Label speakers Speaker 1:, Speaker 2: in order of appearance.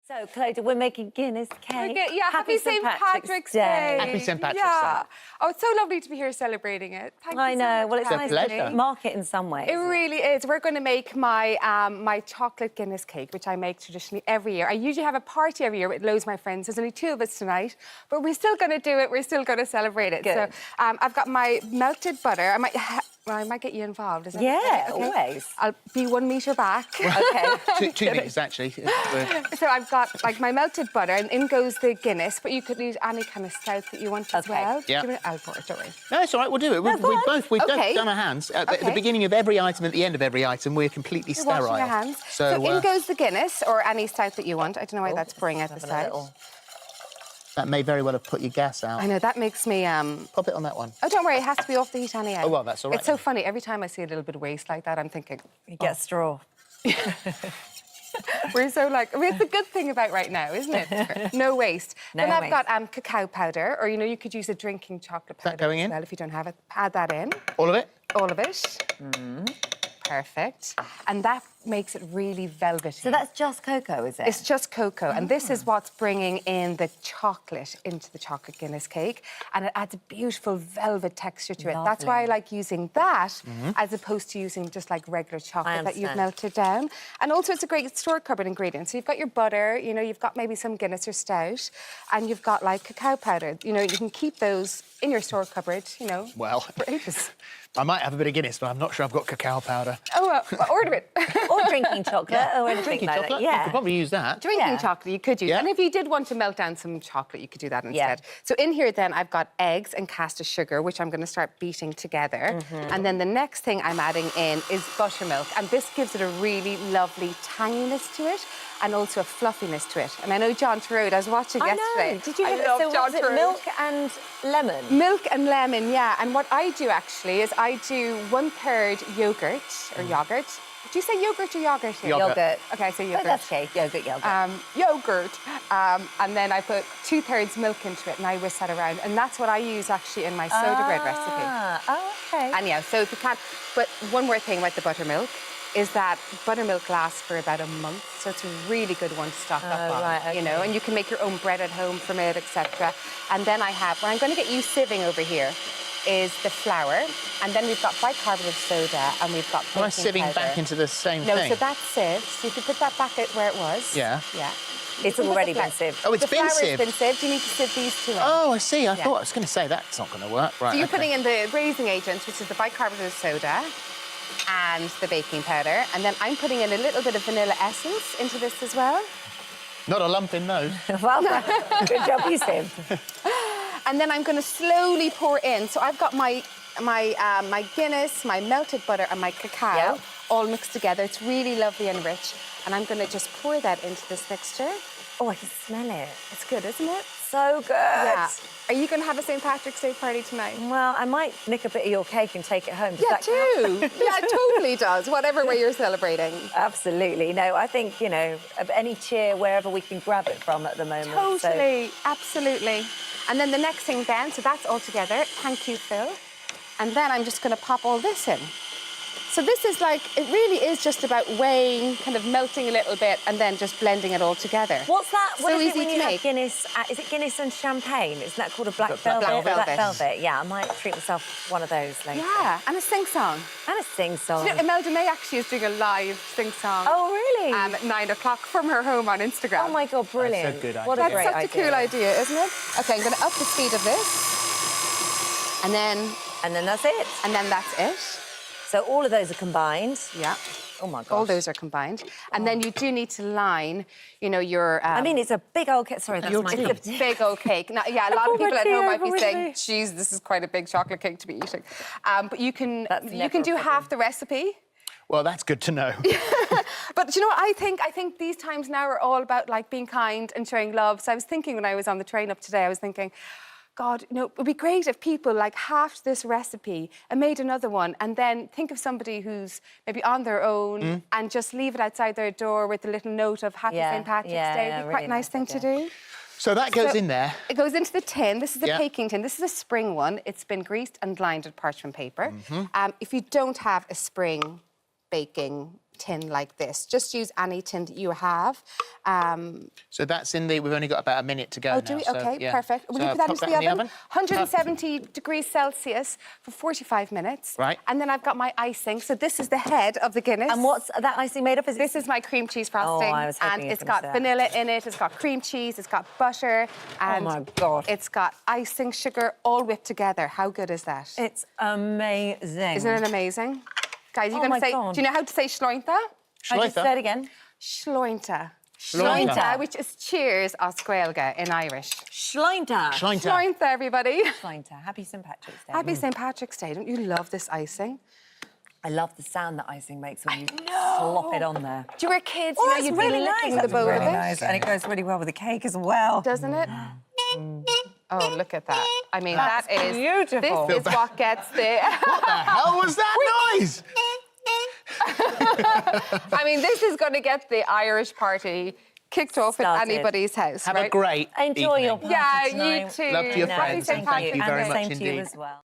Speaker 1: So, Clodagh, we're making Guinness cake.
Speaker 2: Happy St. Patrick's Day.
Speaker 3: Happy St. Patrick's
Speaker 2: Yeah.
Speaker 3: Day.
Speaker 2: Oh, it's so lovely to be here celebrating it. Thank
Speaker 1: I
Speaker 2: you
Speaker 1: know.
Speaker 2: so much
Speaker 1: Well, it's
Speaker 2: for
Speaker 1: nice
Speaker 2: having
Speaker 1: to
Speaker 2: me.
Speaker 1: mark it in some way.
Speaker 2: It really is. We're going to make my my chocolate Guinness cake, which I make traditionally every year. I usually have a party every year with loads of my friends. There's only 2 of us tonight, but we're still going to do it. We're still going to celebrate it.
Speaker 1: Good.
Speaker 2: So I've got my melted butter. I might get you involved. Is that
Speaker 1: Yeah,
Speaker 2: okay?
Speaker 1: always.
Speaker 2: I'll be 1 metre back.
Speaker 1: Okay.
Speaker 3: Two minutes, actually.
Speaker 2: So I've got like my melted butter, and in goes the Guinness, but you could use any kind of stout that you want as well.
Speaker 3: Yeah.
Speaker 2: I'll pour it, don't worry.
Speaker 3: No, it's all right. We'll do it. We've done our hands. At the beginning of every item, at the end of every item, we're completely
Speaker 2: You're
Speaker 3: sterile.
Speaker 2: washing your hands.
Speaker 3: So,
Speaker 2: in goes the Guinness or any stout that you want. I don't know why that's pouring out the side.
Speaker 3: that may very well have put your gas out.
Speaker 2: I know, that makes me...
Speaker 3: Pop it on that one.
Speaker 2: Oh, don't worry, it has to be off the heat anyhow.
Speaker 3: Oh, well, that's all right.
Speaker 2: It's so funny. Every time I see a little bit of waste like that, I'm thinking...
Speaker 1: You get a straw.
Speaker 2: We're so like... I mean, it's the good thing about right now, isn't it? No waste.
Speaker 1: No
Speaker 2: then I've
Speaker 1: waste.
Speaker 2: got cacao powder, or, you know, you could use a drinking chocolate powder
Speaker 3: that going
Speaker 2: as
Speaker 3: in?
Speaker 2: well if you don't have it. Add that in.
Speaker 3: All of it?
Speaker 2: All of it. Perfect. And that makes it really velvety.
Speaker 1: So that's just cocoa, is it?
Speaker 2: It's just cocoa, and this is what's bringing in the chocolate into the chocolate Guinness cake, and it adds a beautiful velvet texture to it. That's why I like using that as opposed to using just like regular chocolate that you've melted down. And also, it's a great store cupboard ingredient. So you've got your butter, you know, you've got maybe some Guinness or stout, and you've got like cacao powder. You know, you can keep those in your store cupboard, you know,
Speaker 3: Well,
Speaker 2: for ages.
Speaker 3: I might have a bit of Guinness, but I'm not sure I've got cacao powder.
Speaker 2: Oh, well, order it.
Speaker 1: Or drinking chocolate, or anything
Speaker 3: Drinking
Speaker 1: like
Speaker 3: chocolate?
Speaker 1: that. Yeah.
Speaker 3: You could probably use that.
Speaker 2: Drinking chocolate, you could use.
Speaker 3: Yeah.
Speaker 2: And if you did want to melt down some chocolate, you could do that instead. So in here then, I've got eggs and caster sugar, which I'm going to start beating together. And then the next thing I'm adding in is buttermilk. And this gives it a really lovely tanginess to it, and also a fluffiness to it. And I know John Turode, I was watching yesterday.
Speaker 1: Know. Did you
Speaker 2: I
Speaker 1: have
Speaker 2: love John Turode.
Speaker 1: milk and lemon?
Speaker 2: Milk and lemon, yeah. And what I do actually is I do 1/3 yogurt or yogurt. Do you say yogurt or yogurt here?
Speaker 1: Yogurt.
Speaker 2: Okay, I say yogurt.
Speaker 1: Oh, that's okay. Yogurt.
Speaker 2: Yogurt, and then I put 2/3 milk into it, and I whisk that around, and that's what I use actually in my soda bread recipe.
Speaker 1: Oh, okay.
Speaker 2: And yeah, so if you can't, but one more thing about the buttermilk is that buttermilk lasts for about a month, so it's a really good one to stock up on.
Speaker 1: Right,
Speaker 2: You know, and you can make your own bread at home from it, etc. And then I have, what I'm going to get you sieving over here is the flour, and then we've got bicarbonate of soda, and we've got baking
Speaker 3: Am I sieving
Speaker 2: powder.
Speaker 3: back into the same
Speaker 2: No,
Speaker 3: thing?
Speaker 2: so that's sieved. So you can put that back at where it was.
Speaker 3: Yeah.
Speaker 2: Yeah.
Speaker 1: It's already been sieved.
Speaker 3: Oh, it's
Speaker 2: the
Speaker 3: been
Speaker 2: flour
Speaker 3: sieved?
Speaker 2: has been sieved. You need to sieve these two in.
Speaker 3: Oh, I see. I thought I was going to say that's not going to work. Right.
Speaker 2: So you're
Speaker 3: okay.
Speaker 2: putting in the raising agent, which is the bicarbonate of soda, and the baking powder. And then I'm putting in a little bit of vanilla essence into this as well.
Speaker 3: Not a lump in those.
Speaker 1: Well done. Good job, you sieved.
Speaker 2: And then I'm going to slowly pour in. So I've got my Guinness, my melted butter, and my cacao all mixed together. It's really lovely and rich. And I'm going to just pour that into this mixture.
Speaker 1: Oh, I can smell it.
Speaker 2: It's good, isn't it?
Speaker 1: So good.
Speaker 2: Yeah. Are you going to have a St. Patrick's Day party tonight?
Speaker 1: Well, I might nick a bit of your cake and take it home. Does
Speaker 2: Yeah,
Speaker 1: that count?
Speaker 2: too. Yeah, it totally does, whatever way you're celebrating.
Speaker 1: Absolutely. No, I think, you know, of any cheer wherever we can grab it from at the moment.
Speaker 2: Totally, absolutely. And then the next thing then, so that's all together. Thank you, Phil. And then I'm just going to pop all this in. So this is like, it really is just about weighing, kind of melting a little bit, and then just blending it all together.
Speaker 1: What's that? What
Speaker 2: So
Speaker 1: is it
Speaker 2: easy
Speaker 1: when
Speaker 2: to
Speaker 1: you have
Speaker 2: make.
Speaker 1: Guinness? Is it Guinness and champagne? Isn't that called a black velvet?
Speaker 2: Black velvet.
Speaker 1: Black velvet. Yeah, I might treat myself one of those later.
Speaker 2: Yeah, and a sing-song.
Speaker 1: And a sing-song.
Speaker 2: You know, Imelda May actually is doing a live sing-song.
Speaker 1: Oh, really?
Speaker 2: At 9 o'clock from her home on Instagram.
Speaker 1: Oh, my God, brilliant.
Speaker 3: That's a good idea.
Speaker 1: What a
Speaker 2: That's
Speaker 1: great
Speaker 2: such
Speaker 1: idea.
Speaker 2: a cool idea, isn't it? OK, I'm going to up the speed of this. And then...
Speaker 1: And then that's it.
Speaker 2: And then that's it.
Speaker 1: So all of those are combined.
Speaker 2: Yeah.
Speaker 1: Oh, my gosh.
Speaker 2: All those are combined. And then you do need to line, you know, your...
Speaker 1: I mean, it's a big old cake. Sorry, that's my cake.
Speaker 2: It's a big old cake. Now, yeah, a lot of
Speaker 1: Pour my
Speaker 2: people at
Speaker 1: tea
Speaker 2: home might
Speaker 1: over
Speaker 2: be
Speaker 1: with
Speaker 2: saying,
Speaker 1: me.
Speaker 2: geez, this is quite a big chocolate cake to be eating. But you can
Speaker 1: never
Speaker 2: do
Speaker 1: a
Speaker 2: half the recipe.
Speaker 3: Well, that's good to know.
Speaker 2: But you know what I think? I think these times now are all about, like, being kind and showing love. So I was thinking when I was on the train up today, I was thinking, God, you know, it would be great if people, like, halved this recipe and made another one, and then think of somebody who's maybe on their own and just leave it outside their door with a little note of Happy St. Patrick's Day. It'd be quite a nice thing to do.
Speaker 3: So that goes in there.
Speaker 2: It goes into the tin. This is the baking tin. This is a spring one. It's been greased and lined with parchment paper. If you don't have a spring baking tin like this. Just use any tin that you have.
Speaker 3: So that's in the... We've only got about a minute to go now.
Speaker 2: Do we?
Speaker 3: So,
Speaker 2: OK,
Speaker 3: yeah.
Speaker 2: perfect. Will
Speaker 3: So
Speaker 2: you put that
Speaker 3: pop
Speaker 2: into the oven?
Speaker 3: oven?
Speaker 2: 170 degrees Celsius for 45 minutes.
Speaker 3: Right.
Speaker 2: And then I've got my icing. So this is the head of the Guinness.
Speaker 1: And what's that icing made of?
Speaker 2: This is my cream cheese frosting.
Speaker 1: Oh, I was hoping
Speaker 2: and
Speaker 1: you
Speaker 2: it's
Speaker 1: were
Speaker 2: got
Speaker 1: gonna say that.
Speaker 2: vanilla in it, it's got cream cheese, it's got butter, and
Speaker 1: my God.
Speaker 2: it's got icing, sugar, all whipped together. How good is that?
Speaker 1: It's amazing.
Speaker 2: Isn't it amazing? Guys, you're
Speaker 1: Oh
Speaker 2: going to
Speaker 1: my
Speaker 2: say...
Speaker 1: God.
Speaker 2: Do you know how to say schlointa?
Speaker 1: I just
Speaker 3: Schloitha.
Speaker 1: said again.
Speaker 2: Schlointa.
Speaker 3: Schlointa.
Speaker 2: Schlointa, which is cheers as Gaeilge in Irish.
Speaker 1: Schlointa.
Speaker 3: Schlointa.
Speaker 2: Schlointa, everybody.
Speaker 1: Schlointa. Happy St. Patrick's Day.
Speaker 2: Happy St. Patrick's Day. Don't you love this icing?
Speaker 1: I love the sound that icing makes when you slop it on there.
Speaker 2: Do you were kids,
Speaker 1: Oh,
Speaker 2: you know,
Speaker 1: that's
Speaker 2: you'd
Speaker 1: really
Speaker 2: be licking
Speaker 1: nice.
Speaker 2: the bowl
Speaker 1: really
Speaker 2: of it?
Speaker 1: nice. And it goes really well with the cake as well.
Speaker 2: Doesn't it? Oh, look at that. I mean,
Speaker 1: That's
Speaker 2: that is...
Speaker 1: beautiful.
Speaker 2: This is what gets the...
Speaker 3: What the hell was that noise?
Speaker 2: I mean, this is going to get the Irish party kicked off at
Speaker 1: Started.
Speaker 2: anybody's house,
Speaker 3: Have
Speaker 2: right?
Speaker 3: a great
Speaker 1: Enjoy
Speaker 3: evening.
Speaker 1: your party
Speaker 2: Yeah,
Speaker 1: tonight.
Speaker 2: you too.
Speaker 3: Love to your
Speaker 2: Happy
Speaker 3: friends.
Speaker 2: St.
Speaker 3: And thank you
Speaker 2: Patrick's
Speaker 3: very
Speaker 2: Day.
Speaker 3: much
Speaker 1: Same to you
Speaker 3: indeed.
Speaker 1: as well.